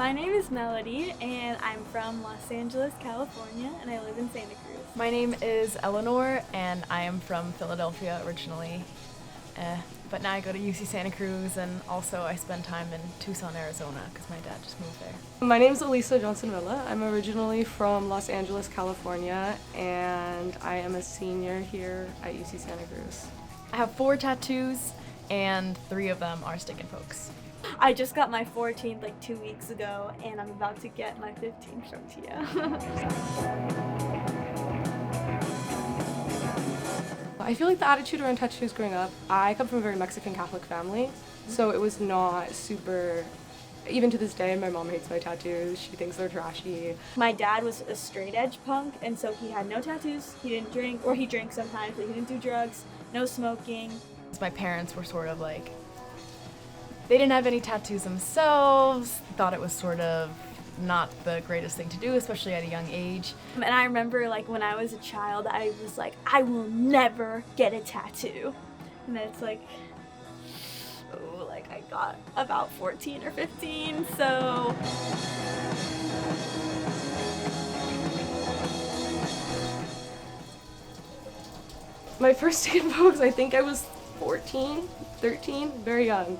My name is Melody, and I'm from Los Angeles, California, and I live in Santa Cruz. My name is Eleanor, and I am from Philadelphia originally, but now I go to UC Santa Cruz, and also I spend time in Tucson, Arizona, because my dad just moved there. My name is Elisa Johnson-Villa. I'm originally from Los Angeles, California, and I am a senior here at UC Santa Cruz. I have 4 tattoos, and 3 of them are stick and pokes. I just got my 14th like 2 weeks ago, and I'm about to get my 15th from Tia. I feel like the attitude around tattoos growing up, I come from a very Mexican Catholic family, so it was not super, even to this day, my mom hates my tattoos. She thinks they're trashy. My dad was a straight edge punk, and so he had no tattoos, he didn't drink, or he drank sometimes, but he didn't do drugs, no smoking. My parents were sort of like, they didn't have any tattoos themselves, thought it was sort of not the greatest thing to do, especially at a young age. And I remember like when I was a child, I was like, I will never get a tattoo. And then it's like, oh, like I got about 14 or 15, so. My first stick and pokes, I think I was 14, 13, very young.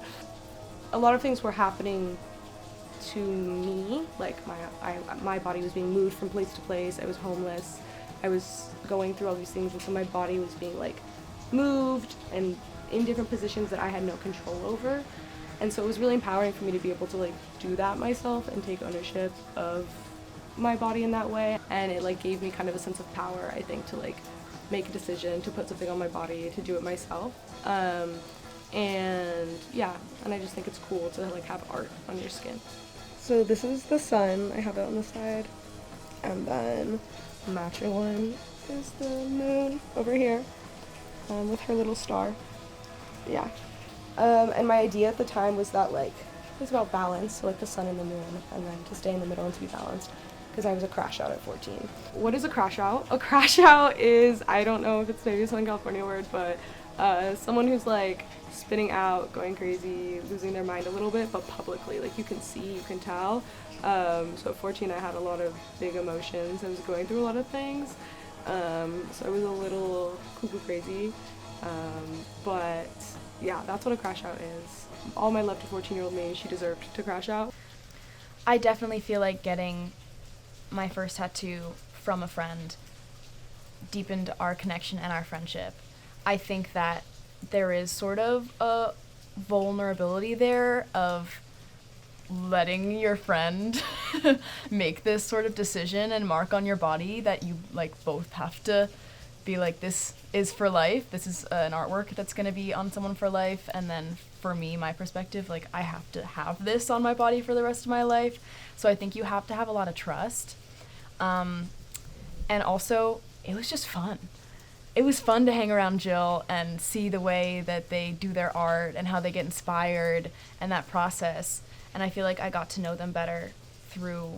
A lot of things were happening to me, like my body was being moved from place to place. I was homeless. I was going through all these things, and so my body was being like moved and in different positions that I had no control over. And so it was really empowering for me to be able to like do that myself and take ownership of my body in that way. And it like gave me kind of a sense of power, I think, to like make a decision, to put something on my body, to do it myself. And yeah, and I just think it's cool to like have art on your skin. So this is the sun, I have it on the side, and then the matching one is the moon over here, with her little star. Yeah. And my idea at the time was that like, it was about balance, so like the sun and the moon, and then to stay in the middle and to be balanced, because I was a crash out at 14. What is a crash out? A crash out is, I don't know if it's maybe a Southern California word, but someone who's like spinning out, going crazy, losing their mind a little bit, but publicly, like you can see, you can tell. So at 14 I had a lot of big emotions. I was going through a lot of things. So I was a little cuckoo crazy. But yeah, that's what a crash out is. All my love to 14-year-old me, she deserved to crash out. I definitely feel like getting my first tattoo from a friend deepened our connection and our friendship. I think that there is sort of a vulnerability there of letting your friend make this sort of decision and mark on your body that you like both have to be like, this is for life, this is an artwork that's going to be on someone for life, and then for me, my perspective, like I have to have this on my body for the rest of my life. So I think you have to have a lot of trust, and also it was just fun. It was fun to hang around Jill and see the way that they do their art and how they get inspired and that process. And I feel like I got to know them better through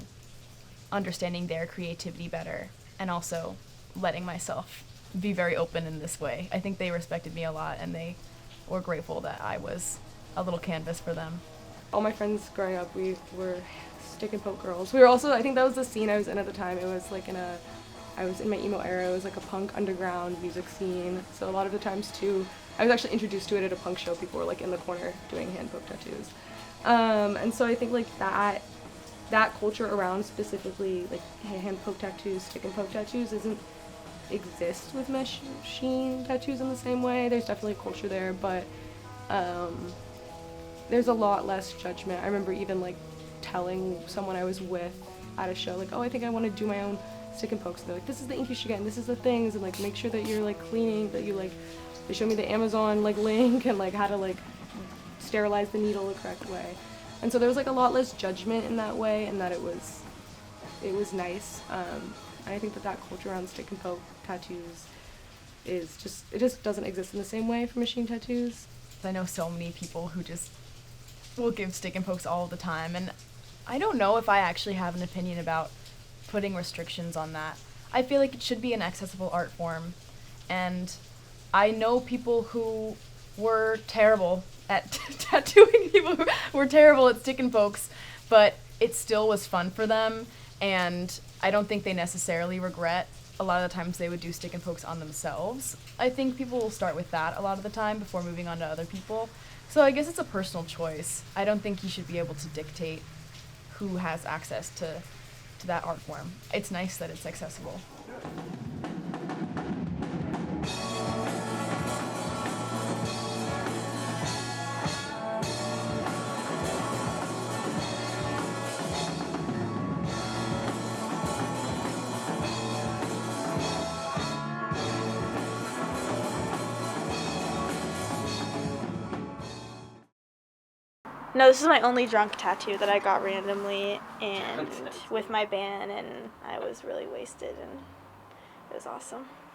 understanding their creativity better and also letting myself be very open in this way. I think they respected me a lot, and they were grateful that I was a little canvas for them. All my friends growing up, we were stick and poke girls. We were also, I think that was the scene I was in at the time. It was like I was in my emo era. It was like a punk underground music scene. So a lot of the times too, I was actually introduced to it at a punk show. People were like in the corner doing hand-poke tattoos. And so I think like that culture around specifically like hand-poke tattoos, stick and poke tattoos doesn't exist with machine tattoos in the same way. There's definitely a culture there, but there's a lot less judgment. I remember even like telling someone I was with at a show like, oh, I think I want to do my own stick and pokes. And they're like, this is the ink you should get, and this is the things, and like make sure that you're like cleaning, that you like, they showed me the Amazon like link and like how to like sterilize the needle the correct way. And so there was like a lot less judgment in that way, and that it was nice. And I think that culture around stick and poke tattoos is it just doesn't exist in the same way for machine tattoos. I know so many people who just will give stick and pokes all the time, and I don't know if I actually have an opinion about putting restrictions on that. I feel like it should be an accessible art form, and I know people who were terrible at tattooing, people who were terrible at stick and pokes, but it still was fun for them, and I don't think they necessarily regret. A lot of the times they would do stick and pokes on themselves. I think people will start with that a lot of the time before moving on to other people. So I guess it's a personal choice. I don't think you should be able to dictate who has access to that art form. It's nice that it's accessible. No, this is my only drunk tattoo that I got randomly and with my band, and I was really wasted, and it was awesome.